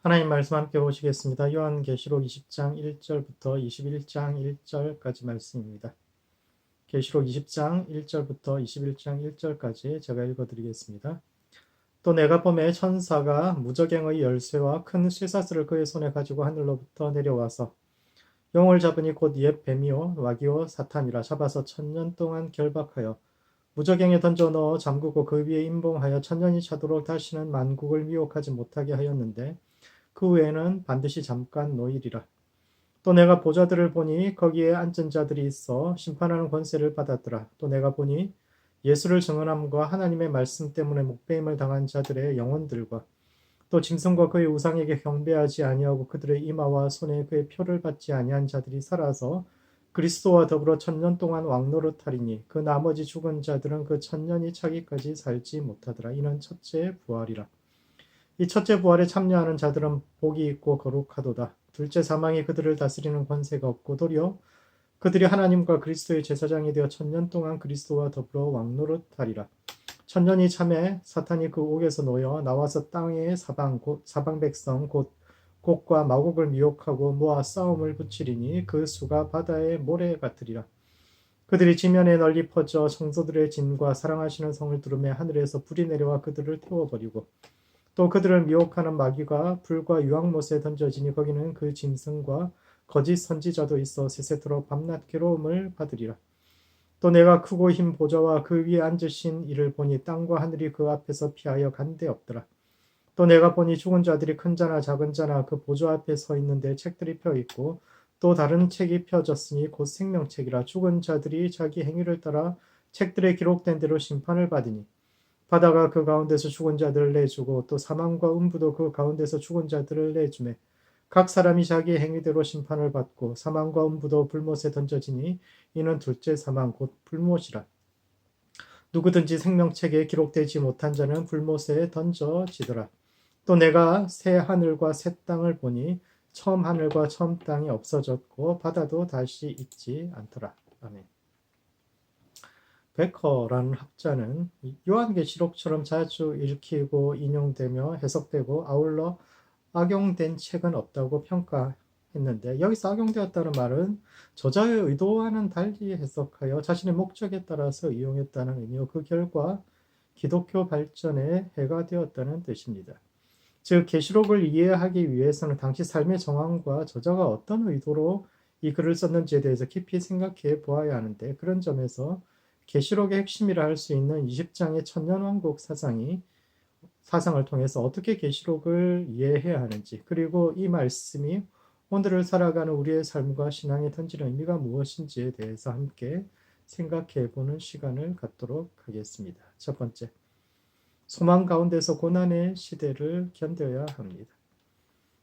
하나님 말씀 함께 보시겠습니다. 요한계시록 20장 1절부터 21장 1절까지 말씀입니다. 계시록 20장 1절부터 21장 1절까지 제가 읽어드리겠습니다. 또 내가 보매 천사가 무저갱의 열쇠와 큰 쇠사슬을 그의 손에 가지고 하늘로부터 내려와서 영을 잡으니 곧 옛 뱀이요 마귀요 사탄이라 잡아서 1000년 동안 결박하여 무저갱에 던져 넣어 잠그고 그 위에 임봉하여 1000년이 차도록 다시는 만국을 미혹하지 못하게 하였는데 그 후에는 반드시 잠깐 노일이라. 또 내가 보좌들을 보니 거기에 앉은 자들이 있어 심판하는 권세를 받았더라. 또 내가 보니 예수를 증언함과 하나님의 말씀 때문에 목배임을 당한 자들의 영혼들과 또 짐승과 그의 우상에게 경배하지 아니하고 그들의 이마와 손에 그의 표를 받지 아니한 자들이 살아서 그리스도와 더불어 1000년 동안 왕노릇하리니 그 나머지 죽은 자들은 그 1000년이 차기까지 살지 못하더라. 이는 첫째 부활이라. 이 첫째 부활에 참여하는 자들은 복이 있고 거룩하도다. 둘째 사망이 그들을 다스리는 권세가 없고 도리어 그들이 하나님과 그리스도의 제사장이 되어 1000년 동안 그리스도와 더불어 왕노릇하리라. 1000년이 참에 사탄이 그 옥에서 놓여 나와서 땅의 사방 백성 곧 곡과 마곡을 미혹하고 모아 싸움을 붙이리니 그 수가 바다의 모래 같으리라. 그들이 지면에 널리 퍼져 성소들의 진과 사랑하시는 성을 두르매 하늘에서 불이 내려와 그들을 태워버리고 또 그들을 미혹하는 마귀가 불과 유황못에 던져지니 거기는 그 짐승과 거짓 선지자도 있어 세세토록 밤낮 괴로움을 받으리라. 또 내가 크고 흰 보좌와 그 위에 앉으신 이를 보니 땅과 하늘이 그 앞에서 피하여 간데 없더라. 또 내가 보니 죽은 자들이 큰 자나 작은 자나 그 보좌 앞에 서 있는데 책들이 펴 있고 또 다른 책이 펴졌으니 곧 생명책이라. 죽은 자들이 자기 행위를 따라 책들에 기록된 대로 심판을 받으니 바다가 그 가운데서 죽은 자들을 내주고 또 사망과 음부도 그 가운데서 죽은 자들을 내주매 각 사람이 자기의 행위대로 심판을 받고 사망과 음부도 불못에 던져지니 이는 둘째 사망 곧 불못이라. 누구든지 생명책에 기록되지 못한 자는 불못에 던져지더라. 또 내가 새 하늘과 새 땅을 보니 처음 하늘과 처음 땅이 없어졌고 바다도 다시 있지 않더라. 아멘. 베커라는 학자는 요한계시록처럼 자주 읽히고 인용되며 해석되고 아울러 악용된 책은 없다고 평가했는데 여기서 악용되었다는 말은 저자의 의도와는 달리 해석하여 자신의 목적에 따라서 이용했다는 의미요. 그 결과 기독교 발전에 해가 되었다는 뜻입니다. 즉 계시록을 이해하기 위해서는 당시 삶의 정황과 저자가 어떤 의도로 이 글을 썼는지에 대해서 깊이 생각해 보아야 하는데 그런 점에서 계시록의 핵심이라 할 수 있는 20장의 천년왕국 사상을 통해서 어떻게 계시록을 이해해야 하는지 그리고 이 말씀이 오늘을 살아가는 우리의 삶과 신앙에 던지는 의미가 무엇인지에 대해서 함께 생각해 보는 시간을 갖도록 하겠습니다. 첫 번째, 소망 가운데서 고난의 시대를 견뎌야 합니다.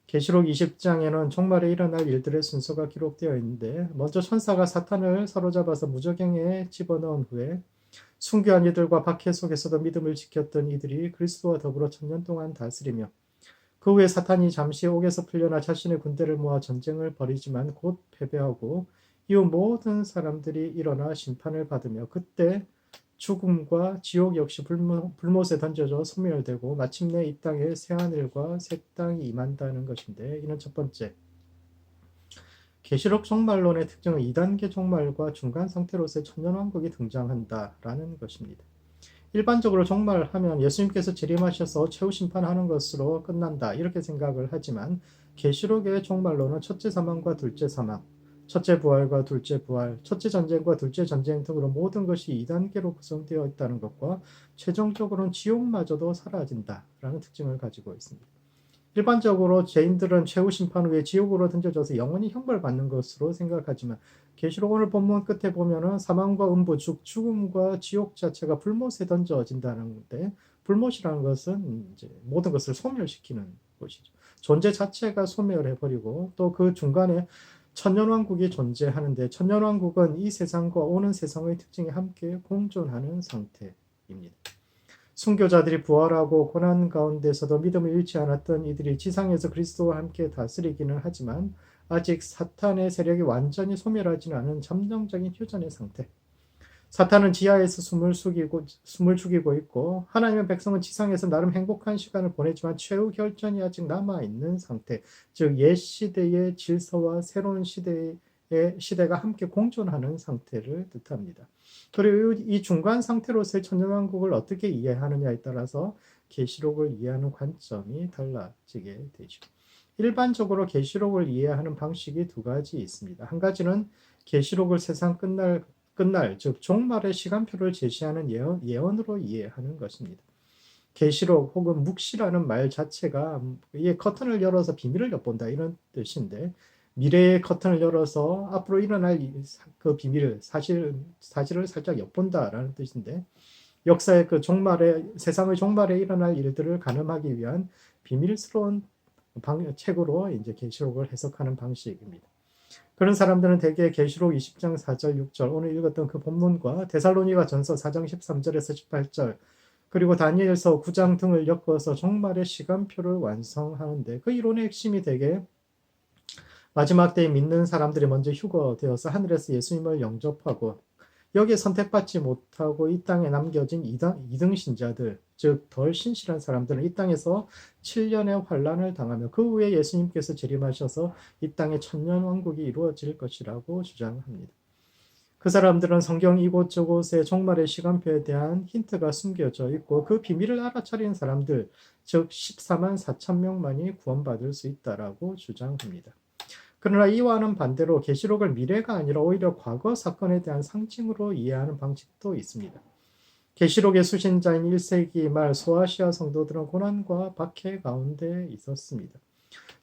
계시록 20장에는 종말에 일어날 일들의 순서가 기록되어 있는데 먼저 천사가 사탄을 사로잡아서 무저갱에 집어넣은 후에 순교한 이들과 박해 속에서도 믿음을 지켰던 이들이 그리스도와 더불어 1000년 동안 다스리며 그 후에 사탄이 잠시 옥에서 풀려나 자신의 군대를 모아 전쟁을 벌이지만 곧 패배하고 이후 모든 사람들이 일어나 심판을 받으며 그때 죽음과 지옥 역시 불못에 던져져 소멸되고 마침내 이 땅에 새하늘과 새 땅이 임한다는 것인데 이는 첫 번째, 계시록 종말론의 특징은 2단계 종말과 중간 상태로서의 천년왕국이 등장한다라는 것입니다. 일반적으로 종말하면 예수님께서 재림하셔서 최후 심판하는 것으로 끝난다 이렇게 생각을 하지만 계시록의 종말론은 첫째 사망과 둘째 사망, 첫째 부활과 둘째 부활, 첫째 전쟁과 둘째 전쟁 등으로 모든 것이 2단계로 구성되어 있다는 것과 최종적으로는 지옥마저도 사라진다라는 특징을 가지고 있습니다. 일반적으로 죄인들은 최후 심판 후에 지옥으로 던져져서 영원히 형벌받는 것으로 생각하지만 계시록 오늘 본문 끝에 보면은 사망과 음부, 죽음과 지옥 자체가 불못에 던져진다는데 불못이라는 것은 이제 모든 것을 소멸시키는 것이죠. 존재 자체가 소멸해 버리고 또 그 중간에 천년왕국이 존재하는데 천년왕국은 이 세상과 오는 세상의 특징이 함께 공존하는 상태입니다. 순교자들이 부활하고 고난 가운데서도 믿음을 잃지 않았던 이들이 지상에서 그리스도와 함께 다스리기는 하지만 아직 사탄의 세력이 완전히 소멸하지는 않은 잠정적인 휴전의 상태. 사탄은 지하에서 숨을 죽이고 있고 하나님의 백성은 지상에서 나름 행복한 시간을 보내지만 최후 결전이 아직 남아 있는 상태, 즉 옛 시대의 질서와 새로운 시대가 함께 공존하는 상태를 뜻합니다. 그리고 이 중간 상태로서의 천년왕국을 어떻게 이해하느냐에 따라서 계시록을 이해하는 관점이 달라지게 되죠. 일반적으로 계시록을 이해하는 방식이 두 가지 있습니다. 한 가지는 계시록을 세상 끝날 즉 종말의 시간표를 제시하는 예언으로 이해하는 것입니다. 계시록 혹은 묵시라는 말 자체가 이게 커튼을 열어서 비밀을 엿본다 이런 뜻인데, 미래의 커튼을 열어서 앞으로 일어날 그 비밀 사실을 살짝 엿본다라는 뜻인데, 역사의 그 세상의 종말에 일어날 일들을 가늠하기 위한 비밀스러운 책으로 이제 계시록을 해석하는 방식입니다. 그런 사람들은 대개 계시록 20장 4절 6절 오늘 읽었던 그 본문과 데살로니가 전서 4장 13절에서 18절 그리고 다니엘서 9장 등을 엮어서 종말의 시간표를 완성하는데, 그 이론의 핵심이 대개 마지막 때에 믿는 사람들이 먼저 휴거되어서 하늘에서 예수님을 영접하고 여기에 선택받지 못하고 이 땅에 남겨진 이등 신자들, 즉 덜 신실한 사람들은 이 땅에서 7년의 환란을 당하며 그 후에 예수님께서 재림하셔서 이 땅에 천년왕국이 이루어질 것이라고 주장합니다. 그 사람들은 성경 이곳저곳에 종말의 시간표에 대한 힌트가 숨겨져 있고 그 비밀을 알아차린 사람들, 즉 14만 4천 명만이 구원받을 수 있다라고 주장합니다. 그러나 이와는 반대로 계시록을 미래가 아니라 오히려 과거 사건에 대한 상징으로 이해하는 방식도 있습니다. 계시록의 수신자인 1세기 말 소아시아 성도들은 고난과 박해 가운데 있었습니다.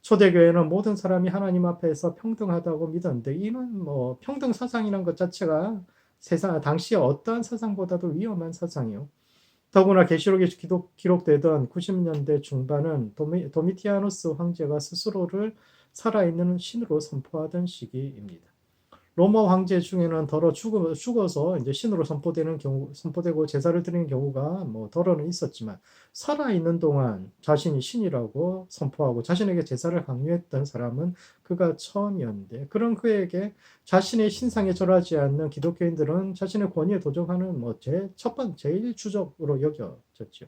초대교회는 모든 사람이 하나님 앞에서 평등하다고 믿었는데, 이는 평등 사상이란 것 자체가 당시의 어떠한 사상보다도 위험한 사상이요. 더구나 계시록에 기록되던 90년대 중반은 도미티아누스 황제가 스스로를 살아있는 신으로 선포하던 시기입니다. 로마 황제 중에는 더러 죽어서 이제 신으로 선포되고 제사를 드리는 경우가 더러는 있었지만, 살아있는 동안 자신이 신이라고 선포하고 자신에게 제사를 강요했던 사람은 그가 처음이었는데, 그런 그에게 자신의 신상에 절하지 않는 기독교인들은 자신의 권위에 도전하는 제일 주적으로 여겨졌죠.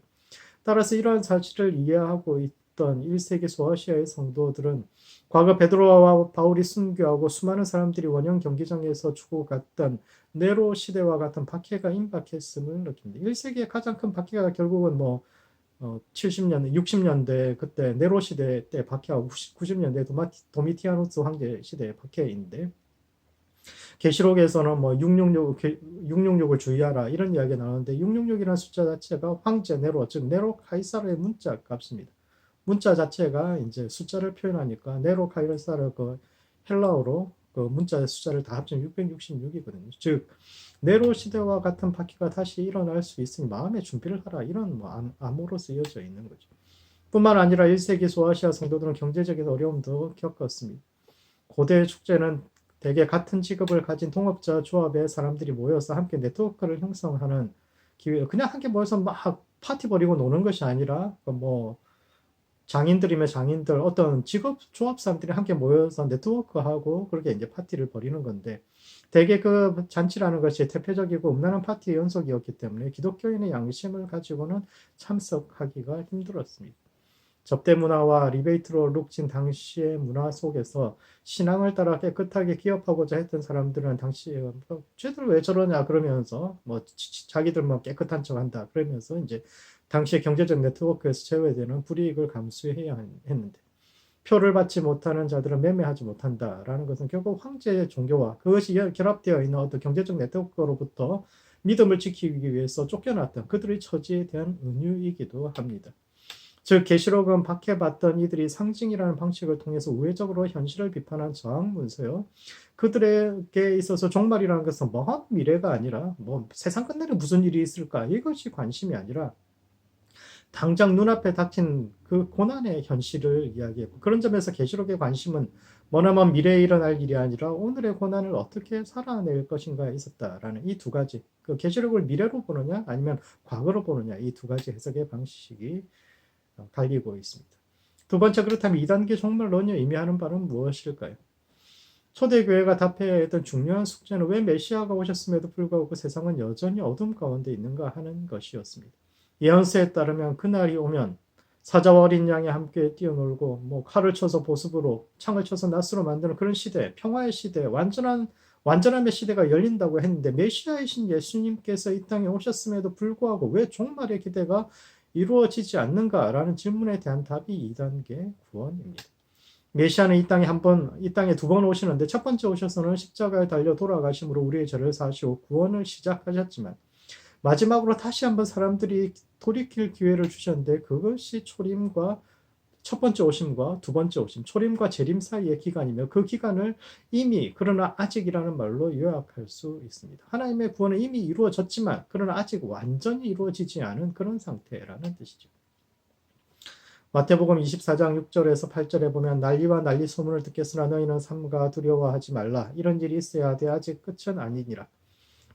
따라서 이러한 사실을 이해하고 있던 1세기 소아시아의 성도들은 과거 베드로와 바울이 순교하고 수많은 사람들이 원형 경기장에서 죽어갔던 네로 시대와 같은 박해가 임박했음을 느낍니다. 1세기의 가장 큰 박해가 결국은 70년대, 60년대 그때 네로 시대 때 박해하고 90년대 도미티아누스 황제 시대의 박해인데, 계시록에서는 666을 주의하라 이런 이야기가 나오는데, 666이라는 숫자 자체가 황제 네로, 즉 네로 카이사르의 문자 값입니다. 문자 자체가 이제 숫자를 표현하니까 네로 카이사르 그 헬라어로 그 문자 숫자를 다 합치면 666이거든요. 즉 네로 시대와 같은 박해가 다시 일어날 수 있으니 마음의 준비를 하라, 이런 암호로 쓰여져 있는 거죠. 뿐만 아니라 1세기 소아시아 성도들은 경제적인 어려움도 겪었습니다. 고대 축제는 대개 같은 직업을 가진 동업자 조합의 사람들이 모여서 함께 네트워크를 형성하는 기회, 그냥 함께 모여서 막 파티 벌이고 노는 것이 아니라 장인들이면 장인들, 어떤 직업 조합 사람들이 함께 모여서 네트워크하고 그렇게 이제 파티를 벌이는 건데, 대개 그 잔치라는 것이 대표적이고 음란한 파티의 연속이었기 때문에 기독교인의 양심을 가지고는 참석하기가 힘들었습니다. 접대 문화와 리베이트로 룩진 당시의 문화 속에서 신앙을 따라 깨끗하게 기업하고자 했던 사람들은 당시에 쟤들 왜 저러냐 그러면서 자기들 깨끗한 척 한다 그러면서 이제 당시의 경제적 네트워크에서 제외되는 불이익을 감수해야 했는데, 표를 받지 못하는 자들은 매매하지 못한다라는 것은 결국 황제의 종교와 그것이 결합되어 있는 어떤 경제적 네트워크로부터 믿음을 지키기 위해서 쫓겨났던 그들의 처지에 대한 은유이기도 합니다. 즉 계시록은 박해받던 이들이 상징이라는 방식을 통해서 우회적으로 현실을 비판한 저항 문서요. 그들에게 있어서 종말이라는 것은 먼 미래가 아니라 세상 끝내는 무슨 일이 있을까, 이것이 관심이 아니라 당장 눈앞에 닥친 그 고난의 현실을 이야기했고, 그런 점에서 계시록의 관심은 머나먼 미래에 일어날 일이 아니라 오늘의 고난을 어떻게 살아낼 것인가에 있었다라는 이 두 가지, 그 계시록을 미래로 보느냐 아니면 과거로 보느냐, 이 두 가지 해석의 방식이 갈리고 있습니다. 두 번째, 그렇다면 2단계 종말론이 의미하는 바는 무엇일까요? 초대교회가 답해야 했던 중요한 숙제는 왜 메시아가 오셨음에도 불구하고 그 세상은 여전히 어둠 가운데 있는가 하는 것이었습니다. 예언서에 따르면 그날이 오면 사자와 어린 양이 함께 뛰어놀고 칼을 쳐서 보습으로 창을 쳐서 낫으로 만드는 그런 시대, 평화의 시대, 완전함의 시대가 열린다고 했는데 메시아이신 예수님께서 이 땅에 오셨음에도 불구하고 왜 종말의 기대가 이루어지지 않는가라는 질문에 대한 답이 2단계 구원입니다. 메시아는 이 땅에 두 번 오시는데 첫 번째 오셔서는 십자가에 달려 돌아가심으로 우리의 죄를 사하시고 구원을 시작하셨지만 마지막으로 다시 한번 사람들이 돌이킬 기회를 주셨는데 그것이 첫 번째 오심과 두 번째 오심, 초림과 재림 사이의 기간이며 그 기간을 이미 그러나 아직이라는 말로 요약할 수 있습니다. 하나님의 구원은 이미 이루어졌지만 그러나 아직 완전히 이루어지지 않은 그런 상태라는 뜻이죠. 마태복음 24장 6절에서 8절에 보면 난리와 난리 소문을 듣겠으나 너희는 삼가 두려워하지 말라. 이런 일이 있어야 하되 아직 끝은 아니니라.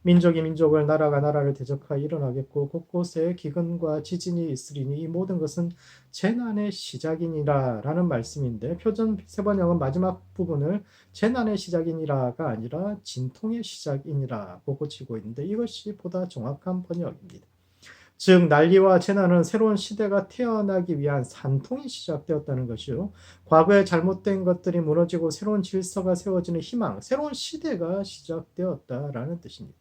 민족이 민족을 나라가 나라를 대적하여 일어나겠고 곳곳에 기근과 지진이 있으리니 이 모든 것은 재난의 시작이니라 라는 말씀인데 표준 세번역은 마지막 부분을 재난의 시작이니라가 아니라 진통의 시작이니라고 고치고 있는데 이것이 보다 정확한 번역입니다. 즉 난리와 재난은 새로운 시대가 태어나기 위한 산통이 시작되었다는 것이요. 과거에 잘못된 것들이 무너지고 새로운 질서가 세워지는 희망, 새로운 시대가 시작되었다라는 뜻입니다.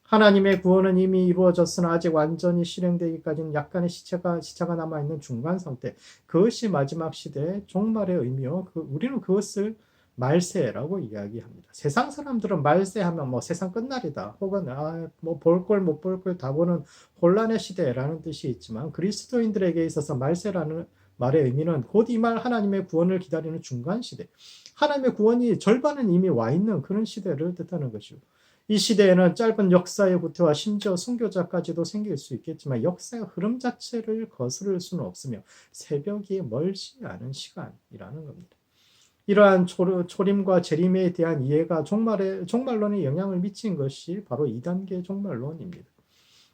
하나님의 구원은 이미 이루어졌으나 아직 완전히 실행되기까지는 약간의 시차가 남아있는 중간 상태. 그것이 마지막 시대의 종말의 의미요. 우리는 그것을 말세라고 이야기합니다. 세상 사람들은 말세하면 세상 끝날이다. 혹은 볼 걸 못 볼 걸 다 보는 혼란의 시대라는 뜻이 있지만 그리스도인들에게 있어서 말세라는 말의 의미는 곧 이 말 하나님의 구원을 기다리는 중간 시대. 하나님의 구원이 절반은 이미 와 있는 그런 시대를 뜻하는 것이고 이 시대에는 짧은 역사의 후퇴와 심지어 순교자까지도 생길 수 있겠지만 역사의 흐름 자체를 거스를 수는 없으며 새벽이 멀지 않은 시간이라는 겁니다. 이러한 초림과 재림에 대한 이해가 종말론에 영향을 미친 것이 바로 2단계 종말론입니다.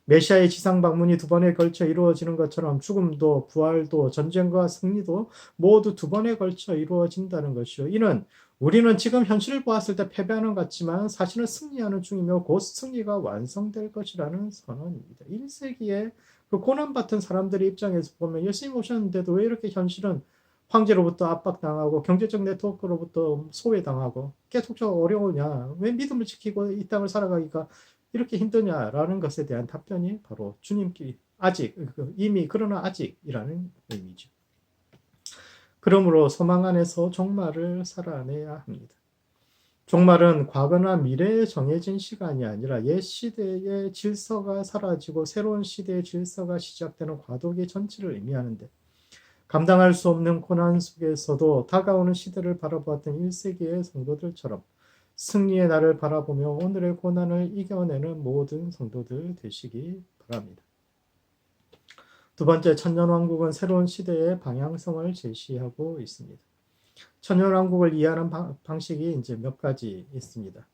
메시아의 지상 방문이 두 번에 걸쳐 이루어지는 것처럼 죽음도 부활도 전쟁과 승리도 모두 두 번에 걸쳐 이루어진다는 것이요. 이는 우리는 지금 현실을 보았을 때 패배하는 것 같지만 사실은 승리하는 중이며 곧 승리가 완성될 것이라는 선언입니다. 1세기에 그 고난받은 사람들의 입장에서 보면 예수님 오셨는데도 왜 이렇게 현실은 황제로부터 압박당하고 경제적 네트워크로부터 소외당하고 계속적으로 어려우냐? 왜 믿음을 지키고 이 땅을 살아가기가 이렇게 힘드냐라는 것에 대한 답변이 바로 주님께 아직 이미 그러나 아직이라는 의미죠. 그러므로 소망 안에서 종말을 살아내야 합니다. 종말은 과거나 미래에 정해진 시간이 아니라 옛 시대의 질서가 사라지고 새로운 시대의 질서가 시작되는 과도기 전체를 의미하는데 감당할 수 없는 고난 속에서도 다가오는 시대를 바라보았던 1세기의 성도들처럼 승리의 날을 바라보며 오늘의 고난을 이겨내는 모든 성도들 되시기 바랍니다. 두 번째, 천년왕국은 새로운 시대의 방향성을 제시하고 있습니다. 천년왕국을 이해하는 방식이 이제 몇 가지 있습니다.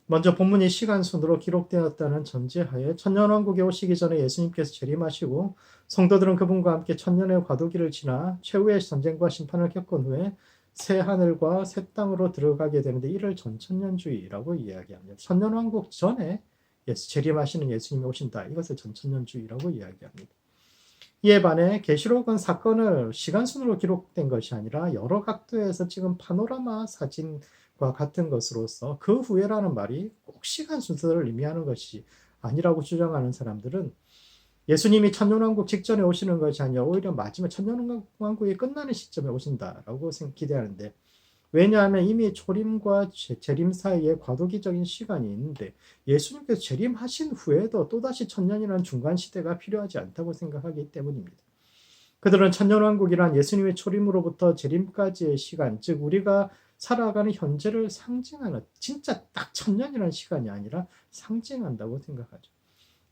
먼저 본문이 시간순으로 기록되었다는 전제하에 천년왕국에 오시기 전에 예수님께서 재림하시고 성도들은 그분과 함께 천년의 과도기를 지나 최후의 전쟁과 심판을 겪은 후에 새 하늘과 새 땅으로 들어가게 되는데 이를 전천년주의라고 이야기합니다. 천년왕국 전에 재림하시는 예수님이 오신다. 이것을 전천년주의라고 이야기합니다. 이에 반해 계시록은 사건을 시간순으로 기록된 것이 아니라 여러 각도에서 찍은 파노라마 사진과 같은 것으로서 그 후에라는 말이 꼭 시간 순서를 의미하는 것이 아니라고 주장하는 사람들은 예수님이 천년왕국 직전에 오시는 것이 아니라 오히려 마지막 천년왕국이 끝나는 시점에 오신다라고 기대하는데 왜냐하면 이미 초림과 재림 사이에 과도기적인 시간이 있는데 예수님께서 재림하신 후에도 또다시 천년이라는 중간 시대가 필요하지 않다고 생각하기 때문입니다. 그들은 천년왕국이란 예수님의 초림으로부터 재림까지의 시간, 즉 우리가 살아가는 현재를 상징하는 진짜 딱 천년이라는 시간이 아니라 상징한다고 생각하죠.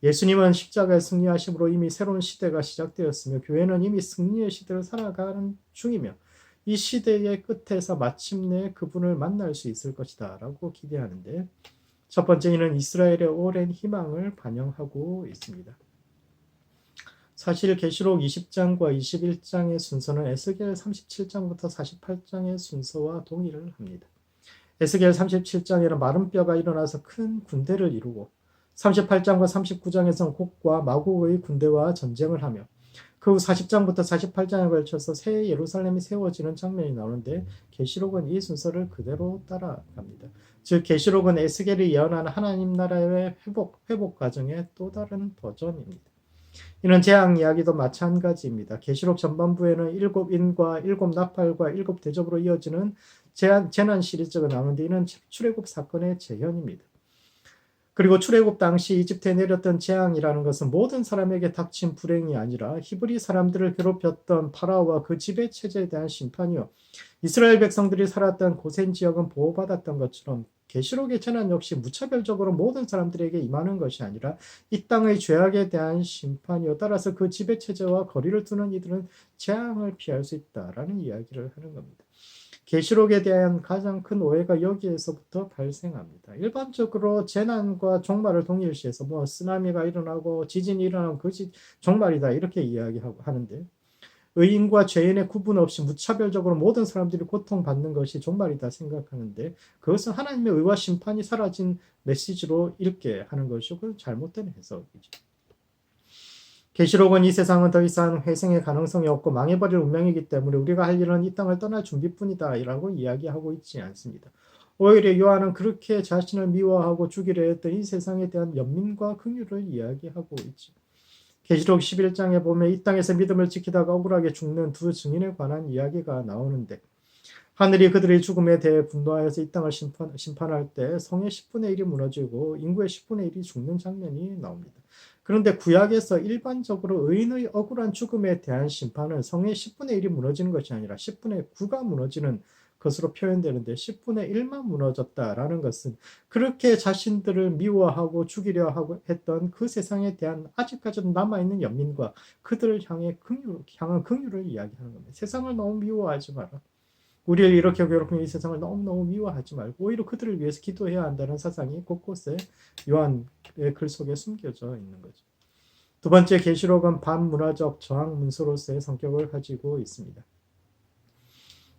예수님은 십자가의 승리하심으로 이미 새로운 시대가 시작되었으며 교회는 이미 승리의 시대를 살아가는 중이며 이 시대의 끝에서 마침내 그분을 만날 수 있을 것이다 라고 기대하는데 첫 번째 이는 이스라엘의 오랜 희망을 반영하고 있습니다. 사실 계시록 20장과 21장의 순서는 에스겔 37장부터 48장의 순서와 동일을 합니다. 에스겔 37장에는 마른 뼈가 일어나서 큰 군대를 이루고 38장과 39장에서는 곡과 마곡의 군대와 전쟁을 하며 그 후 40장부터 48장에 걸쳐서 새 예루살렘이 세워지는 장면이 나오는데 계시록은 이 순서를 그대로 따라갑니다. 즉 계시록은 에스겔이 예언한 하나님 나라의 회복 과정의 또 다른 버전입니다. 이런 재앙 이야기도 마찬가지입니다. 계시록 전반부에는 일곱 인과 일곱 나팔과 일곱 대접으로 이어지는 재난 시리즈가 나오는데 이는 출애굽 사건의 재현입니다. 그리고 출애굽 당시 이집트에 내렸던 재앙이라는 것은 모든 사람에게 닥친 불행이 아니라 히브리 사람들을 괴롭혔던 파라오와 그 지배 체제에 대한 심판이요. 이스라엘 백성들이 살았던 고센 지역은 보호받았던 것처럼 계시록의 재난 역시 무차별적으로 모든 사람들에게 임하는 것이 아니라 이 땅의 죄악에 대한 심판이요. 따라서 그 지배 체제와 거리를 두는 이들은 재앙을 피할 수 있다라는 이야기를 하는 겁니다. 계시록에 대한 가장 큰 오해가 여기에서부터 발생합니다. 일반적으로 재난과 종말을 동일시해서 쓰나미가 일어나고 지진이 일어나면 그 종말이다 이렇게 이야기하고 하는데 의인과 죄인의 구분 없이 무차별적으로 모든 사람들이 고통받는 것이 종말이다 생각하는데 그것은 하나님의 의와 심판이 사라진 메시지로 읽게 하는 것이고 그건 잘못된 해석이죠. 계시록은 이 세상은 더 이상 회생의 가능성이 없고 망해버릴 운명이기 때문에 우리가 할 일은 이 땅을 떠날 준비뿐이다 라고 이야기하고 있지 않습니다. 오히려 요한은 그렇게 자신을 미워하고 죽이려 했던 이 세상에 대한 연민과 긍휼을 이야기하고 있죠. 계시록 11장에 보면 이 땅에서 믿음을 지키다가 억울하게 죽는 두 증인에 관한 이야기가 나오는데 하늘이 그들의 죽음에 대해 분노하여서 이 땅을 심판할 때 성의 10분의 1이 무너지고 인구의 10분의 1이 죽는 장면이 나옵니다. 그런데 구약에서 일반적으로 의인의 억울한 죽음에 대한 심판은 성의 10분의 1이 무너지는 것이 아니라 10분의 9가 무너지는 것으로 표현되는데 10분의 1만 무너졌다라는 것은 그렇게 자신들을 미워하고 죽이려 하고 했던 그 세상에 대한 아직까지도 남아있는 연민과 그들을 향한 긍휼을 이야기하는 겁니다. 세상을 너무 미워하지 마라. 우리를 이렇게 괴롭히는 이 세상을 너무너무 미워하지 말고 오히려 그들을 위해서 기도해야 한다는 사상이 곳곳에 요한의 글 속에 숨겨져 있는 거죠. 두 번째 계시록은 반문화적 저항 문서로서의 성격을 가지고 있습니다.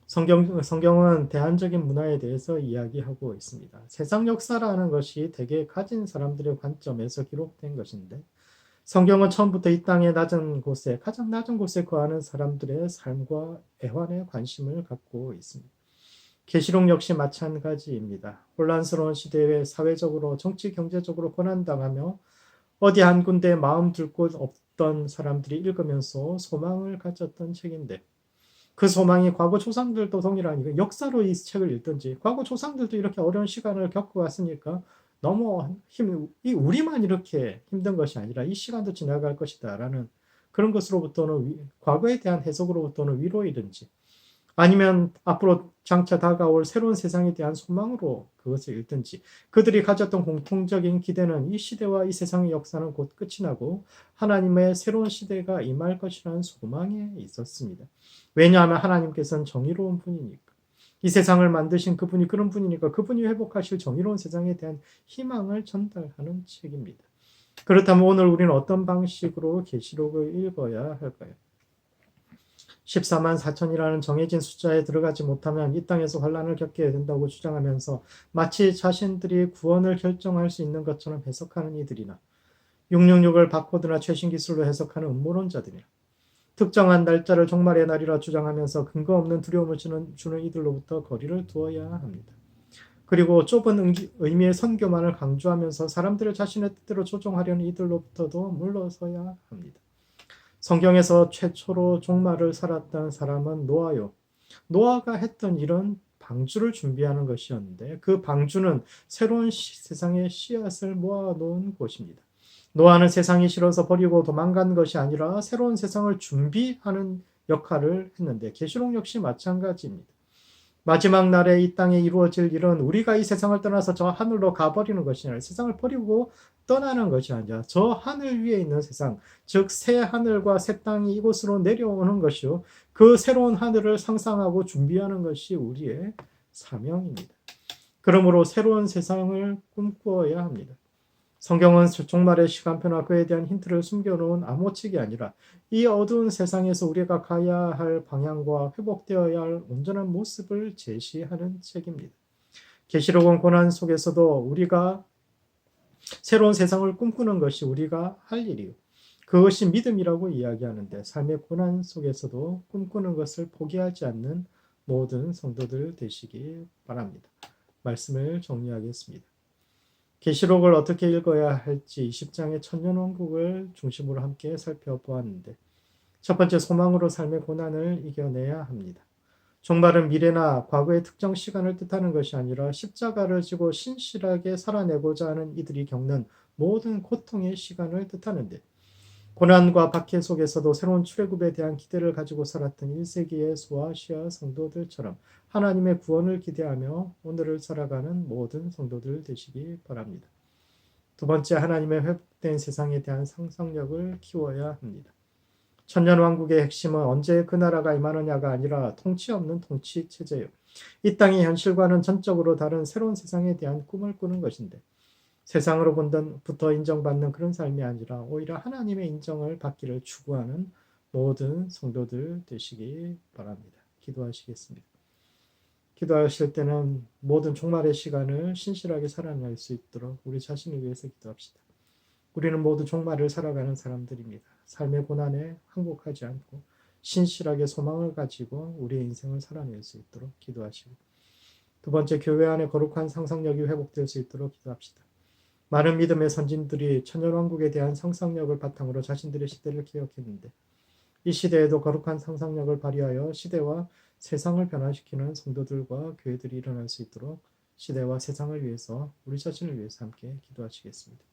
성경은 대안적인 문화에 대해서 이야기하고 있습니다. 세상 역사라는 것이 대개 가진 사람들의 관점에서 기록된 것인데 성경은 처음부터 이 땅의 가장 낮은 곳에 거하는 사람들의 삶과 애환에 관심을 갖고 있습니다. 계시록 역시 마찬가지입니다. 혼란스러운 시대에 사회적으로, 정치, 경제적으로 고난당하며 어디 한 군데 마음 둘 곳 없던 사람들이 읽으면서 소망을 가졌던 책인데 그 소망이 과거 조상들도 동일하니까 역사로 이 책을 읽든지 과거 조상들도 이렇게 어려운 시간을 겪어왔으니까 너무 우리만 이렇게 힘든 것이 아니라 이 시간도 지나갈 것이다 라는 그런 것으로부터는 과거에 대한 해석으로부터는 위로이든지 아니면 앞으로 장차 다가올 새로운 세상에 대한 소망으로 그것을 읽든지 그들이 가졌던 공통적인 기대는 이 시대와 이 세상의 역사는 곧 끝이 나고 하나님의 새로운 시대가 임할 것이라는 소망에 있었습니다. 왜냐하면 하나님께서는 정의로운 분이니까. 이 세상을 만드신 그분이 그런 분이니까 그분이 회복하실 정의로운 세상에 대한 희망을 전달하는 책입니다. 그렇다면 오늘 우리는 어떤 방식으로 계시록을 읽어야 할까요? 14만 4천이라는 정해진 숫자에 들어가지 못하면 이 땅에서 환난을 겪게 된다고 주장하면서 마치 자신들이 구원을 결정할 수 있는 것처럼 해석하는 이들이나 666을 바코드나 최신 기술로 해석하는 음모론자들이나 특정한 날짜를 종말의 날이라 주장하면서 근거 없는 두려움을 주는 이들로부터 거리를 두어야 합니다. 그리고 좁은 의미의 선교만을 강조하면서 사람들을 자신의 뜻대로 조종하려는 이들로부터도 물러서야 합니다. 성경에서 최초로 종말을 살았던 사람은 노아요. 노아가 했던 일은 방주를 준비하는 것이었는데 그 방주는 새로운 세상의 씨앗을 모아놓은 곳입니다. 노아는 세상이 싫어서 버리고 도망간 것이 아니라 새로운 세상을 준비하는 역할을 했는데 계시록 역시 마찬가지입니다. 마지막 날에 이 땅에 이루어질 일은 우리가 이 세상을 떠나서 저 하늘로 가버리는 것이 아니라 세상을 버리고 떠나는 것이 아니라 저 하늘 위에 있는 세상, 즉 새 하늘과 새 땅이 이곳으로 내려오는 것이요. 그 새로운 하늘을 상상하고 준비하는 것이 우리의 사명입니다. 그러므로 새로운 세상을 꿈꾸어야 합니다. 성경은 종말의 시간표나 그에 대한 힌트를 숨겨놓은 암호책이 아니라 이 어두운 세상에서 우리가 가야 할 방향과 회복되어야 할 온전한 모습을 제시하는 책입니다. 계시록은 고난 속에서도 우리가 새로운 세상을 꿈꾸는 것이 우리가 할 일이요. 그것이 믿음이라고 이야기하는데 삶의 고난 속에서도 꿈꾸는 것을 포기하지 않는 모든 성도들 되시기 바랍니다. 말씀을 정리하겠습니다. 계시록을 어떻게 읽어야 할지 20장의 천년왕국을 중심으로 함께 살펴보았는데 첫 번째 소망으로 삶의 고난을 이겨내야 합니다. 종말은 미래나 과거의 특정 시간을 뜻하는 것이 아니라 십자가를 지고 신실하게 살아내고자 하는 이들이 겪는 모든 고통의 시간을 뜻하는데 고난과 박해 속에서도 새로운 출애굽에 대한 기대를 가지고 살았던 1세기의 소아시아 성도들처럼 하나님의 구원을 기대하며 오늘을 살아가는 모든 성도들 되시기 바랍니다. 두 번째, 하나님의 회복된 세상에 대한 상상력을 키워야 합니다. 천년왕국의 핵심은 언제 그 나라가 임하느냐가 아니라 통치 없는 통치 체제요. 이 땅의 현실과는 전적으로 다른 새로운 세상에 대한 꿈을 꾸는 것인데 세상으로부터 인정받는 그런 삶이 아니라 오히려 하나님의 인정을 받기를 추구하는 모든 성도들 되시기 바랍니다. 기도하시겠습니다. 기도하실 때는 모든 종말의 시간을 신실하게 살아낼 수 있도록 우리 자신을 위해서 기도합시다. 우리는 모두 종말을 살아가는 사람들입니다. 삶의 고난에 항복하지 않고 신실하게 소망을 가지고 우리의 인생을 살아낼 수 있도록 기도하시고 두 번째, 교회 안에 거룩한 상상력이 회복될 수 있도록 기도합시다. 많은 믿음의 선진들이 천년왕국에 대한 상상력을 바탕으로 자신들의 시대를 기억했는데 이 시대에도 거룩한 상상력을 발휘하여 시대와 세상을 변화시키는 성도들과 교회들이 일어날 수 있도록 시대와 세상을 위해서 우리 자신을 위해서 함께 기도하시겠습니다.